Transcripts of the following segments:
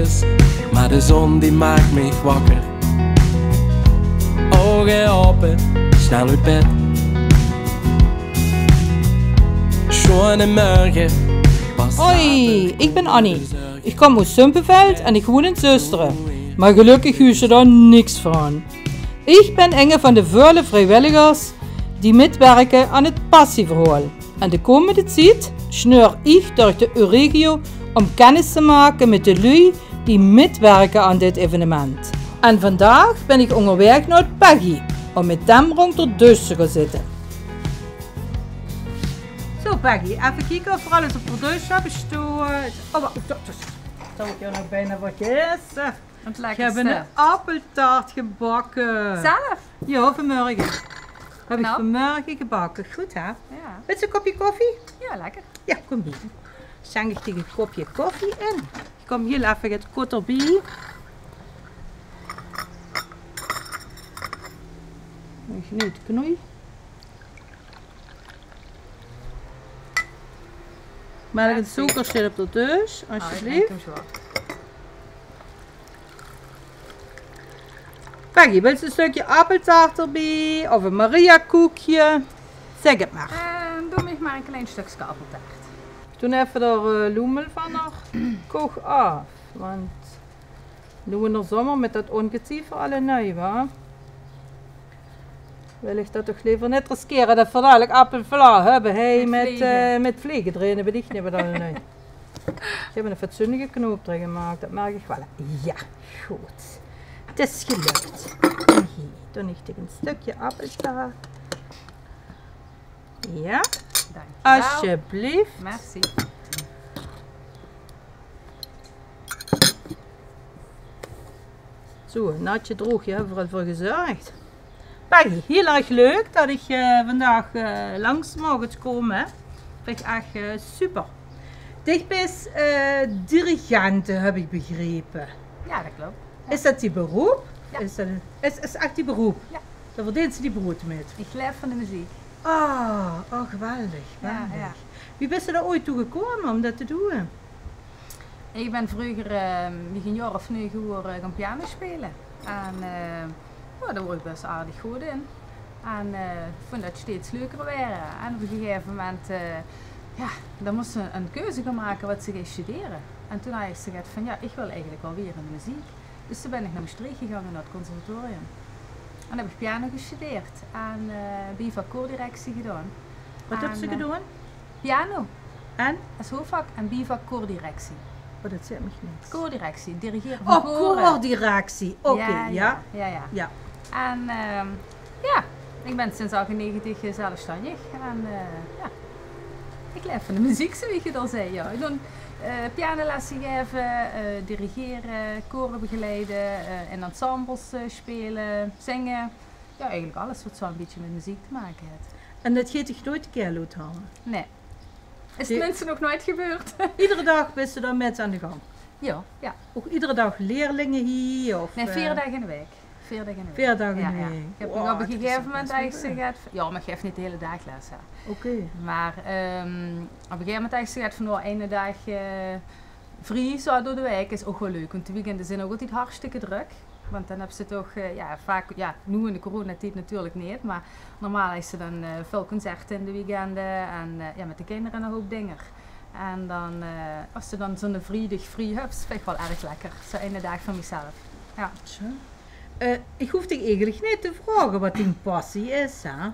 rust, maar de zon die maakt me wakker. Ogen open, snel uit bed. Schone morgen. Hoi, ik ben Annie. Ik kom uit Sumpenveld en ik woon in Zusteren. Maar gelukkig huurt je daar niks van. Ik ben een van de vele vrijwilligers die metwerken aan het passieverhaal. En de komende tijd sneur ik door de regio om kennis te maken met de lui die metwerken aan dit evenement. En vandaag ben ik onderweg naar Peggy om met hem rond de deus te gaan zitten. Zo Peggy, even kijken of er alles op de deus hebben staan. Oh, dat zou ik jou nog bijna vergeten. Ik heb een appeltaart gebakken. Zelf? Ja, vanmorgen. Heb ik vanmorgen gebakken. Goed hè? Ja. Wil je een kopje koffie? Ja, lekker. Ja, kom hier. Schenk ik een kopje koffie in. Ik kom heel even het kot erbij. Niet knoei. Melk en suiker zit op de deus, alsjeblieft. Peggy, wil je een stukje appeltaart erbij? Of een Maria koekje? Zeg het maar. Doe me maar een klein stukje appeltaart. Toen even de loemel van haar kook af. Want doen we in de zomer met dat ongetief alle neu, wa? Wil ik dat toch liever net riskeren dat we dadelijk appelvla hebben, hey, met vliegen erin, weet ik niet wat dan nu. Ik heb een fatsoenlijke knoop erin gemaakt, dat mag ik wel. Ja, goed. Het is gelukt. En hier, dan ik een stukje appeltaart. Ja, dankjewel. Alsjeblieft. Merci. Zo, natje droog, je hebt er al voor gezorgd. Peggy, heel erg leuk dat ik vandaag langs mocht komen. Hè. Vind ik echt super. Dichtbij dirigente heb ik begrepen. Ja, dat klopt. Ja. Is dat die beroep? Ja. Is echt die beroep? Ja. Daar verdient ze die brood met. Ik leef van de muziek. Oh, geweldig. Ja, ja. Wie bent er ooit toe gekomen om dat te doen? Ik ben vroeger, begin jaar of 9 uur gaan piano spelen. En daar word ik best aardig goed in. En ik vond dat steeds leuker werden. En op een gegeven moment, dan moest ze een keuze gaan maken wat ze gaan studeren. En toen had ik gezegd van ja, ik wil eigenlijk wel weer in de muziek. Dus toen ben ik naar Maastricht gegaan naar het conservatorium. En heb ik piano gestudeerd en BIVA koordirectie gedaan. Wat heb ze gedaan? Piano. En? Als hoofdvak en BIVA koordirectie. Oh, dat zegt me niet. Koordirectie, dirigeren van koren. Koordirectie. Oké, ja. Ja. En ja, ik ben sinds 1998 zelfstandig. En ik leef van de muziek, zoals je al zei. Ja. Ik doe pianolessen geven, dirigeren, koren begeleiden, in ensembles spelen, zingen. Ja, eigenlijk alles wat zo een beetje met muziek te maken heeft. En dat gaat zich nooit een keer houden? Nee. Is het mensen nog nooit gebeurd? Iedere dag ben je dan met aan de gang? Ja. Ook iedere dag leerlingen hier? Of, nee, 4 dagen in de week. 4 dagen in de week. 4 dagen in de week. Ik heb op een gegeven moment eigenlijk gezegd, ja, maar ik geef niet de hele dag les. Oké. Maar op een gegeven moment eigenlijk gezegd van nou, ene dag vrij zo door de week is ook wel leuk. Want de weekenden zijn ook altijd hartstikke druk. Want dan hebben ze toch vaak, nu in de coronatijd natuurlijk niet, maar normaal is ze dan veel concerten in de weekenden en met de kinderen een hoop dingen. En dan, als ze dan zo'n vrijdag vrij hebt, vind ik wel erg lekker. Zo ene dag van mezelf. Ja. Ik hoef je eigenlijk niet te vragen wat die passie is, hè?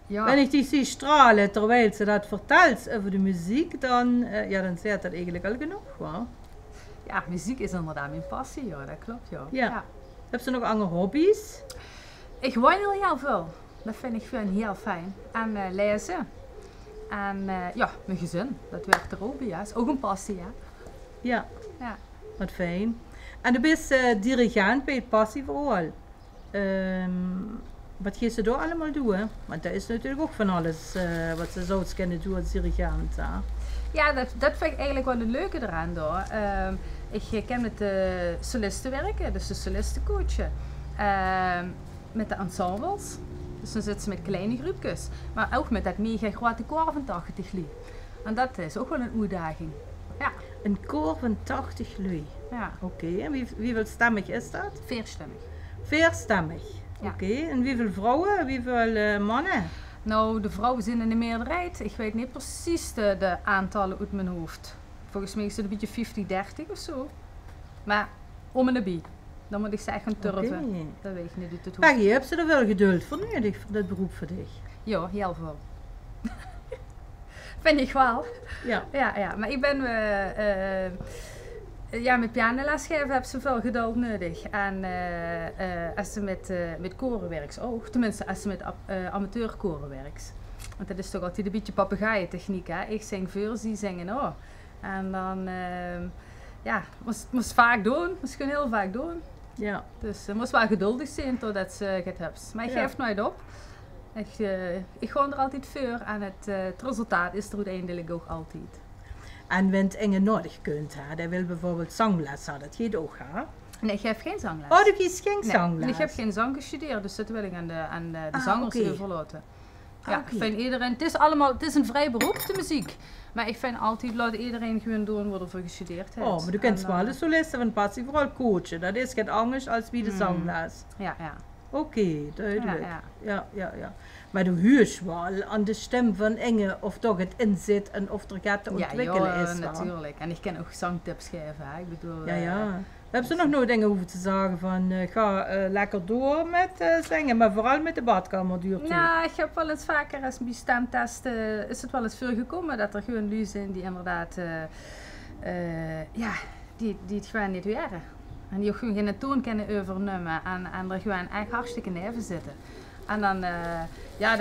Ja. Wenn ik die zie stralen terwijl ze dat vertelt over de muziek, dan zegt dat eigenlijk al genoeg, hoor. Ja, muziek is inderdaad mijn passie, ja, dat klopt, ja. Heb je nog andere hobby's? Ik wandel heel veel. Dat vind ik heel fijn. En lezen. En mijn gezin, dat werkt er ook bij, ja. Is ook een passie, hè. Ja. Wat fijn. En je bent dirigent bij het passieverhaal. Wat ga je daar allemaal doen? Want dat is natuurlijk ook van alles wat ze zou kunnen doen als dirigent. Hè? Ja, dat vind ik eigenlijk wel het leuke eraan. Ik ken met de solisten werken, dus de solisten coachen. Met de ensembles, dus dan zitten ze met kleine groepjes. Maar ook met dat mega grote koor van 80 lui. En dat is ook wel een uitdaging. Ja. Een koor van 80 lui? Ja, Oké, en wieveel stemmig is dat? vierstemmig. Vierstemmig. Ja. Oké, en wieveel vrouwen, wieveel mannen? Nou, de vrouwen zijn in de meerderheid. Ik weet niet precies de aantallen uit mijn hoofd. Volgens mij is het een beetje 50-30 of zo. Maar om en nabij. Dan moet ik ze echt gaan turven. Oké. Dat weet ik niet uit het hoofd. Peggy, heb ze er wel geduld voor nodig, voor dit beroep voor dich? Ja, heel veel. Vind ik wel. Ja. Ja, maar ik ben... met pianoles geven heb ze veel geduld nodig. En als ze met koren werkt ook. Tenminste, als ze met amateurkoren werkt. Want dat is toch altijd een beetje papegaaientechniek, hè. Ik zing voor, die zingen oh. En dan... moest vaak doen. Moest gewoon heel vaak doen. Ja. Dus ze moest wel geduldig zijn totdat ze het hebt. Maar ik geef nooit op. Ik ga er altijd voor en het resultaat is er uiteindelijk ook altijd. En wenn het enge nodig kunt, hè? Dat wil bijvoorbeeld zangles hebben, dat gaat ook, hè? Nee, ik geef geen zangles. Oh, du kiest geen Nee, zangles? en ik heb geen zang gestudeerd, dus dat wil ik aan de zangers overlaten. Ja, oké. ik vind iedereen, het is een vrij beroep, de muziek. Maar ik vind altijd, laat iedereen gewoon doen wat er voor gestudeerd heeft. Oh, maar du kent wel de solisten van passie vooral coachen. Dat is geen anders als wie de zangles. Ja. Oké, duidelijk. Ja. Ja. Maar du huurt wel aan de stem van Inge of toch het inzit en of er gaat te ontwikkelen is. Natuurlijk. En ik kan ook zangtips geven. Hè. Ik bedoel, Ja. We hebben ze nog nooit dingen hoeven te zeggen van ga lekker door met zingen, maar vooral met de badkamerduur toe. Nou, ik heb wel eens vaker als bij stemtesten is het wel eens voorgekomen dat er gewoon lui zijn die inderdaad die het gewoon niet weren. En die ook gewoon geen toon kunnen overnemen en er gewoon echt hartstikke neven zitten. En dan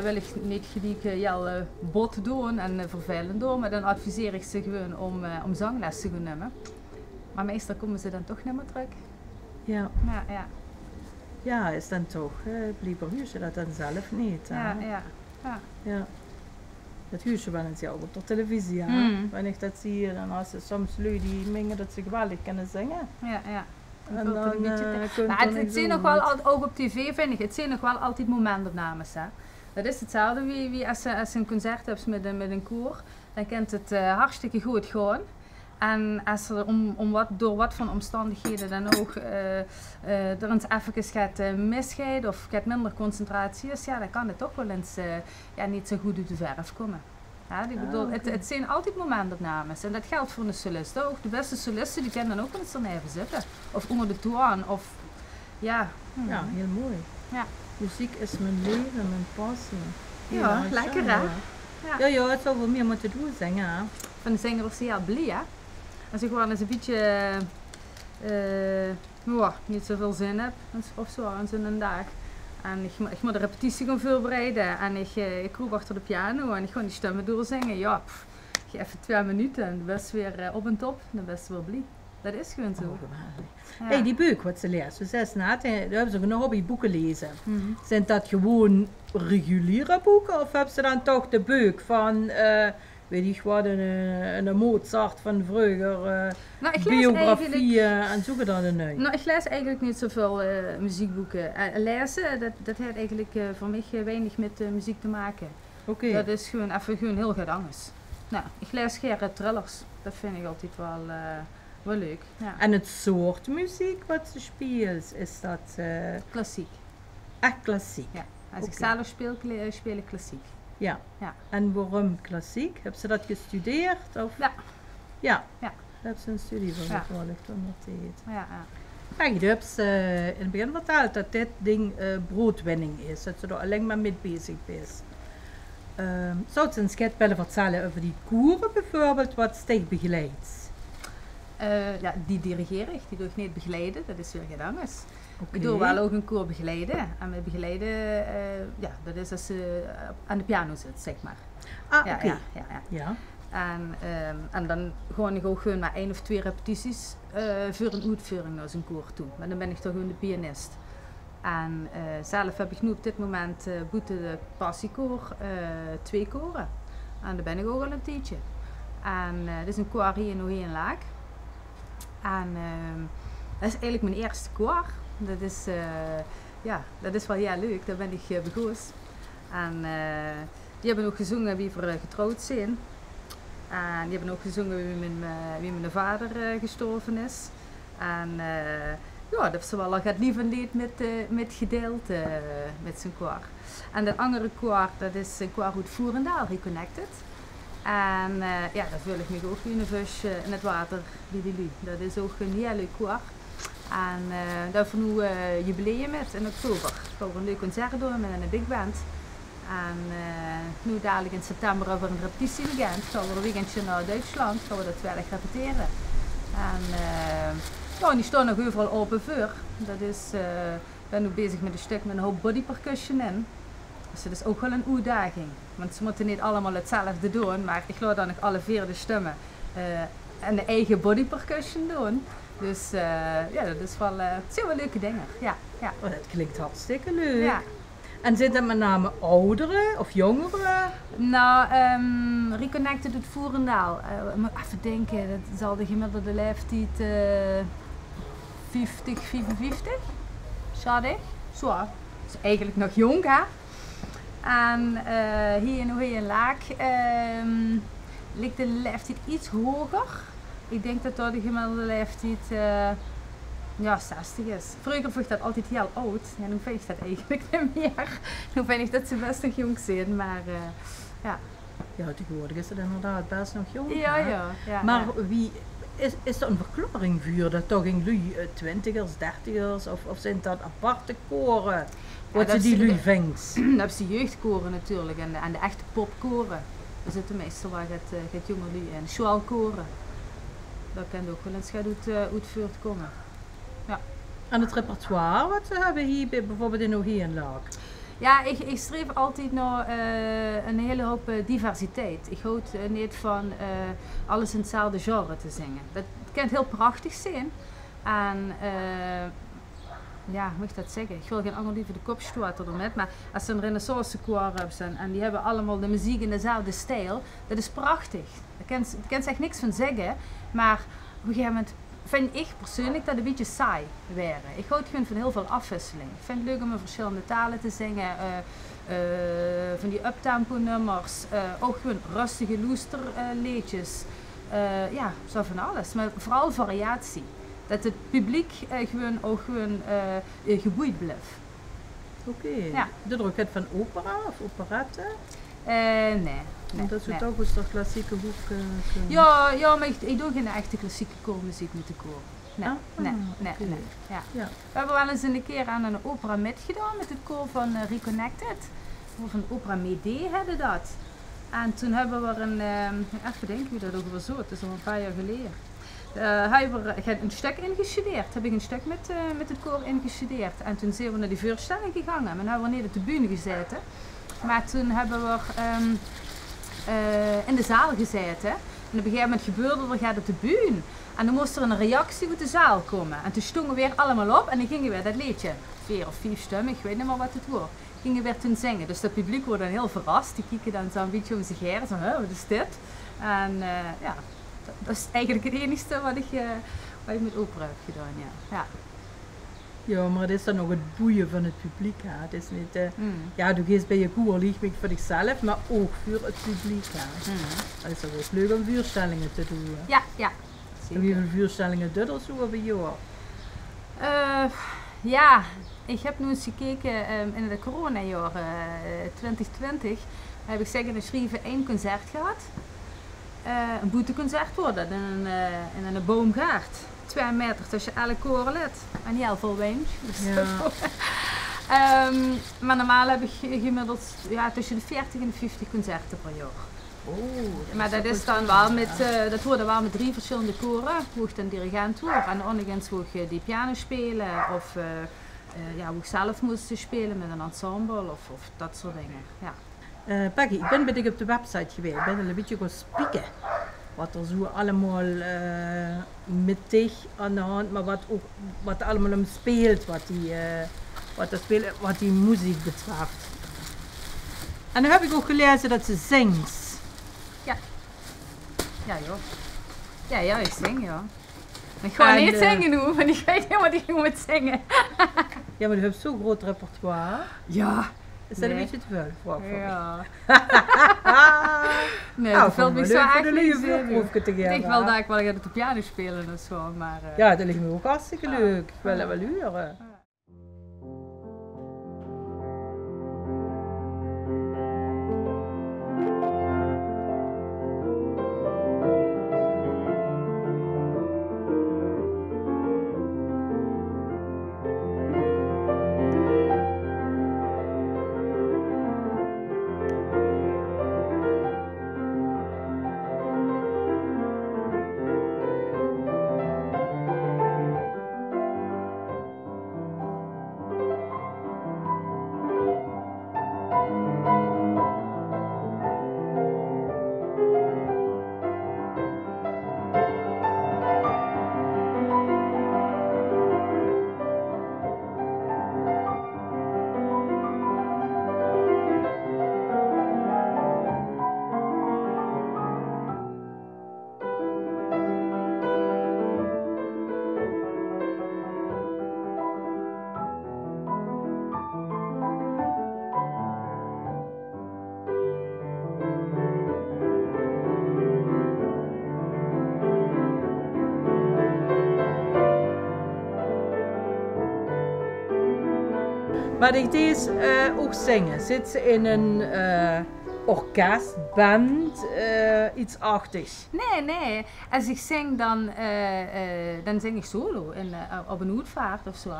wil ik niet gelijk bot doen en vervelend doen, maar dan adviseer ik ze gewoon om zangles te gaan nemen. Maar meestal komen ze dan toch niet meer terug. Ja. Ja. Ja, is dan toch, blijkbaar huur ze dat dan zelf niet. Ja. Dat huur ze wel eens jou op de televisie. Wanneer ik dat zie, dan als ze soms lui die mengen dat ze geweldig kunnen zingen. Ja. En dan maar het zijn nog wel, ook op tv vind ik, het zijn nog wel altijd momentopnames. Hè. Dat is hetzelfde wie als je een concert hebt met een koor, dan kent het hartstikke goed gaan. En als er door wat van omstandigheden dan ook er eens even gaat misgaan of gaat minder concentratie is, ja, dan kan het toch wel eens niet zo goed uit de verf komen. Ja, ik bedoel, het zijn altijd momentopnames en dat geldt voor een solist ook. De beste solisten die kunnen dan ook eens erneven zitten. Of onder de toon of ja. Ja, heel mooi. Ja. Muziek is mijn leven, mijn passie. Ja, lekker hè? Ja, het zou wel meer moeten doen zingen. Hè? Van de zanger was hij heel blij hè. Als ik gewoon eens een beetje niet zoveel zin heb of zo aan zo'n dag. En ik moet de repetitie gaan voorbereiden en ik roep achter de piano en ik ga die stemmen doorzingen. Ja, even 2 minuten en dan ben je weer op en top, dan ben je wel blij. Dat is gewoon zo. Oh, hey, die boek wat ze leest, ze zegt net, daar hebben ze nog hobbyboeken lezen. Zijn dat gewoon reguliere boeken of hebben ze dan toch de boek van, weet ik wat, een Mozart van vroeger, biografieën en zoeken dan een nieuw? Nou, ik lees eigenlijk niet zoveel muziekboeken. Lezen, dat heeft eigenlijk voor mij weinig met muziek te maken. Okay. Dat is gewoon even heel goed anders. Nou, ik lees geen thrillers. Dat vind ik altijd wel leuk. Ja. En het soort muziek wat ze speelt, is dat? Klassiek. Echt klassiek? Ja. Als ik zelf speel ik klassiek. Ja. En waarom klassiek? Heb ze dat gestudeerd? Of? Ja. Heb ze een studie van gevolgd ondertekend? Ja. Je hebt in het begin verteld dat dit ding broodwinning is. Dat ze er alleen maar mee bezig is. Zou ze eens willen vertellen over die koeren bijvoorbeeld, wat Steg begeleidt? Die dirigeer ik, die doe ik niet begeleiden, dat is weer geen anders. Ik doe wel ook een koor begeleiden. En met begeleiden, dat is als ze aan de piano zit, zeg maar. Ja. En dan gewoon ik ook gewoon maar 1 of 2 repetities voor een uitvoering naar zo'n koor toe. Maar dan ben ik toch gewoon de pianist. En zelf heb ik nu op dit moment buiten de passiekoor 2 koren. En daar ben ik ook al een tijdje. En dat is een koor hier in Hoogheemlaak. En dat is eigenlijk mijn eerste koor. Dat is wel heel leuk, daar ben ik begonnen. En die hebben ook gezongen wie voor getrouwd zijn. En die hebben ook gezongen wie mijn vader gestorven is. En ja, dat is wel al het lieve lied met gedeeld met zijn koor. En dat andere koor, dat is een koor uit Voerendaal, Reconnected. En ja, daar vul ik me ook in een vis in het water bij de Lu. Dat is ook een heel leuk koor. En daar hebben we nu jubileum met in oktober. We gaan een leuk concert doen met een big band. En nu dadelijk in september hebben we een repetitie in Gent. Gaan we een weekendje naar Duitsland, gaan we dat 2 repeteren. En ja, die staan nog overal open voor. Dat is, ik ben nu bezig met een stuk met een hoop body percussion in. Dus dat is ook wel een uitdaging. Want ze moeten niet allemaal hetzelfde doen, maar ik laat dan nog alle 4 de stemmen en de eigen body percussion doen. Dus ja, dat is wel, het zijn wel leuke dingen. Ja, ja. Oh, dat klinkt hartstikke leuk. Ja. En zijn dat met name ouderen of jongeren? Nou, Reconnected uit Voerendaal. Even denken, dat zal de gemiddelde leeftijd 50, 55? Schattig? Zo. Dat is eigenlijk nog jong, hè? En hier in Laak ligt de leeftijd iets hoger. Ik denk dat de gemiddelde leeftijd ja, 60 is. Vroeger vond ik dat altijd heel oud. Ja, nu vind ik dat eigenlijk niet meer. Nu vind ik dat ze best nog jong zijn, maar ja. Ja, tegenwoordig is het inderdaad best nog jong. Ja, hè? ja, ja. Maar ja. wie is er een verklaring voor dat toch in lui 20ers, 30ers of zijn dat aparte koren? Wat ze die lui vindt? Dat is de jeugdkoren natuurlijk en de echte popkoren. Er zitten meestal waar het jonge lui in. Schwalkoren. Dat kan ook wel eens uit voortkomen. Ja. En het repertoire wat ze hebben hier bijvoorbeeld in Hohenlaak? Ja, ik streef altijd naar een hele hoop diversiteit. Ik houd niet van alles in hetzelfde genre te zingen. Dat kan heel prachtig zijn. En ja, hoe moet ik dat zeggen? Ik wil geen ander liever de kop stoten ermee, maar als ze een renaissance koor hebben en die hebben allemaal de muziek in dezelfde stijl, dat is prachtig. Daar kan ze echt niks van zeggen, maar op een gegeven moment vind ik persoonlijk dat een beetje saai waren. Ik houd gewoon van heel veel afwisseling. Ik vind het leuk om in verschillende talen te zingen, van die uptempo nummers, ook gewoon rustige loesterliedjes. Ja, zo van alles, maar vooral variatie. Dat het publiek gewoon ook geboeid blijft. Oké. Ja. De druk het van opera of operette? Nee. Dat is nee. ook eens de klassieke hoek kunnen. Ja, maar ik doe geen echte klassieke koormuziek met de koor. Nee, Ah, nee. Ja. Ja. We hebben wel eens een keer aan een opera metgedaan met het koor van Reconnected. Of een opera Medee hadden dat. En toen hebben we even denken hoe dat ook wel zo, het is al een paar jaar geleden. Ik heb een stuk ingestudeerd, heb ik een stuk met het koor ingestudeerd. En toen zijn we naar die voorstelling gegaan en dan hebben we niet op de bühne gezeten. Maar toen hebben we in de zaal gezeten. En op een gegeven moment gebeurde er gaat op de bühne. En dan moest er een reactie uit de zaal komen. En toen stonden we weer allemaal op en dan gingen we weer dat liedje, 4 of 5 stemmen, ik weet niet meer wat het was, gingen we weer toen zingen. Dus dat publiek wordt dan heel verrast, die kijken dan zo een beetje om zich heen, zo, wat is dit? En ja, dat is eigenlijk het enige wat ik met opera heb gedaan, ja. Ja, maar het is dan nog het boeien van het publiek. Hè. Het is niet, ja, du gaat bij je koor lieg voor zichzelf, maar ook voor het publiek. Hè. Dat is ook leuk om vuurstellingen te doen. Hè. Ja. En hoeveel vuurstellingen doet er zo op een jaar? Ja, ik heb nu eens gekeken in de coronajaar 2020. Heb ik zeggen, geschreven 1 concert gehad. Een boeteconcert wordt dat in een boomgaard. 2 meter tussen elke koorlid en heel veel wind. Dus Ja. maar normaal heb ik gemiddeld tussen de 40 en de 50 concerten per jaar. Oh, Maar dat is dan wel met, dat worden wel met 3 verschillende koren, hoe ik een dirigent hoor. En andergens hoe ik die piano spelen of hoe ik zelf moest spelen met een ensemble of dat soort dingen. Ja. Peggy, ik ben bij dich op de website geweest. Ik ben een beetje gaan spieken. Wat er zo allemaal met dich aan de hand, maar wat allemaal om speelt, wat die muziek betreft. En dan heb ik ook gelezen dat ze zingt. Ja, ik zing, ja. Ik ga niet zingen nu, want ik weet niet wat ik moet zingen. Ja, maar je hebt zo'n groot repertoire. Ja, Is dat een Nee. beetje te veel? Vraag voor Ja. Nee, Nou, dat valt me leuk zo voor de echt niet lieve in. proefje te Ik denk geven. wel dat ik wel ga op de piano spelen of zo, maar... Ja, dat lijkt me ook hartstikke leuk. Ik wil dat wel huren. Maar ik deze ook zingen. Zit ze in een orkest, band, iets achtigs? Nee. Als ik zing, dan zing ik solo op een uitvaart of zo.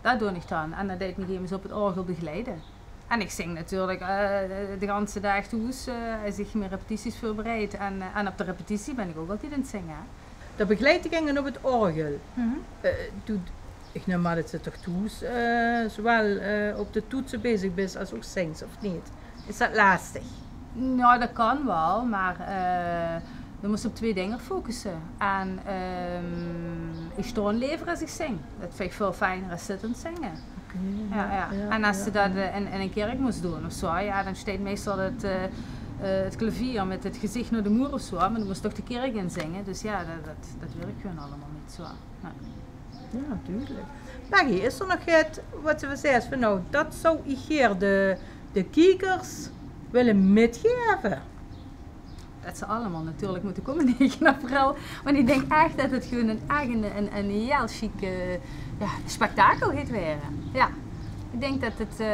Dat doe ik dan. En dan deed ik me eens op het orgel begeleiden. En ik zing natuurlijk de hele dag thuis als ik mijn repetities voorbereid. En op de repetitie ben ik ook altijd aan het zingen. De begeleidingen op het orgel. Ik neem maar dat ze toch thuis zowel op de toetsen bezig bent als ook zingt, of niet? Is dat lastig? Nou, dat kan wel, maar je moet op twee dingen focussen. En ik sta liever als ik zing. Dat vind ik veel fijner als zittend zingen. Ja. En als je dat in een kerk moest doen of zo, ja, dan staat meestal het klavier met het gezicht naar de muur of zo, maar dan moest toch de kerk in zingen. Dus ja, dat werkt gewoon allemaal niet zo. Ja, natuurlijk. Maggie, is er nog iets wat ze zegt van nou, dat zou ik hier de kijkers willen metgeven? Dat ze allemaal natuurlijk moeten komen 9 april. Want ik denk echt dat het gewoon een heel chic spektakel gaat worden. Ja, ik denk dat het,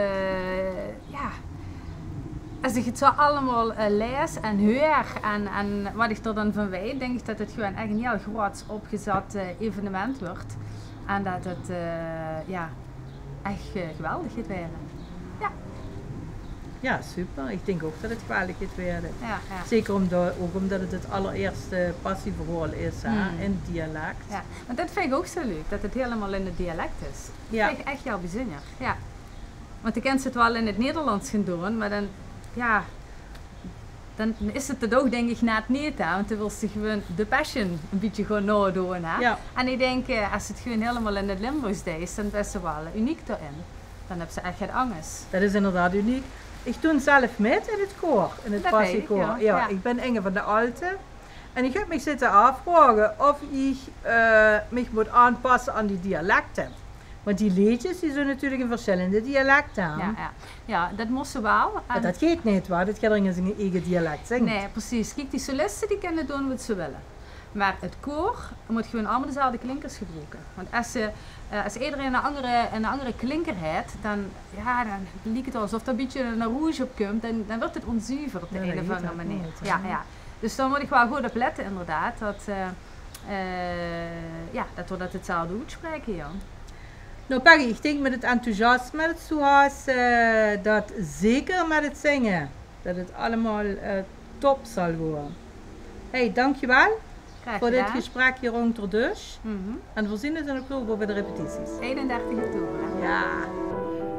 als ik het zo allemaal lees en hoor en wat ik er dan van weet, denk ik dat het gewoon echt een heel groot opgezet evenement wordt. En dat het echt geweldig gaat worden. Ja. Ja, super. Ik denk ook dat het geweldig gaat worden. Ja. Zeker omdat het het allereerste passieverhoor is in dialect. Ja, want dat vind ik ook zo leuk, dat het helemaal in het dialect is. Dat vind ik echt heel bijzonder. Ja. Want ik ken het wel in het Nederlands gaan doen, maar dan is het ook denk ik net niet, hè? Want dan wil ze gewoon de passion een beetje gewoon nadoen. Ja. En ik denk, als het gewoon helemaal in het Limburgs is, dan is ze wel uniek daarin. Dan hebben ze echt geen angst. Dat is inderdaad uniek. Ik doe zelf met in het koor, in het passiekoor. Ja, ik ben Inge van de Alte. En ik heb me zitten afvragen of ik me moet aanpassen aan die dialecten. Want die liedjes die zijn natuurlijk in verschillende dialecten. Ja, dat moesten wel. Maar dat gaat niet, waar? Dat gaat er in zijn eigen dialect zingen. Nee, precies. Kijk, die solisten die kunnen doen wat ze willen. Maar het koor moet gewoon allemaal dezelfde klinkers gebruiken. Want als iedereen een andere klinker heeft, dan lijkt het alsof er een beetje een rouge op komt. Dan wordt het onzuiver op de een of andere manier. Ja. Dus dan moet ik wel goed op letten inderdaad. Dat we dat hetzelfde uitspreken, ja. Nou Peggy, ik denk met het enthousiasme dat zo was, dat zeker met het zingen, dat het allemaal top zal worden. Hey, dankjewel voor dit gesprek hier rond de dus. En we zien het in oktober bij de repetities. 31 oktober. Ja.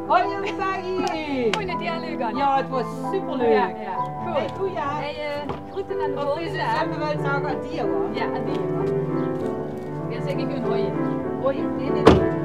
Hoi Peggy! Vond je het heel leuk, Annie? Ja, het was superleuk. Ja. Goed. Hey, goeie. Hey, groeten aan de Of volgende. is het wel zeggen aan die hoor? Ja, aan die. Ja, zeg ik een hoi. Hoi. Nee.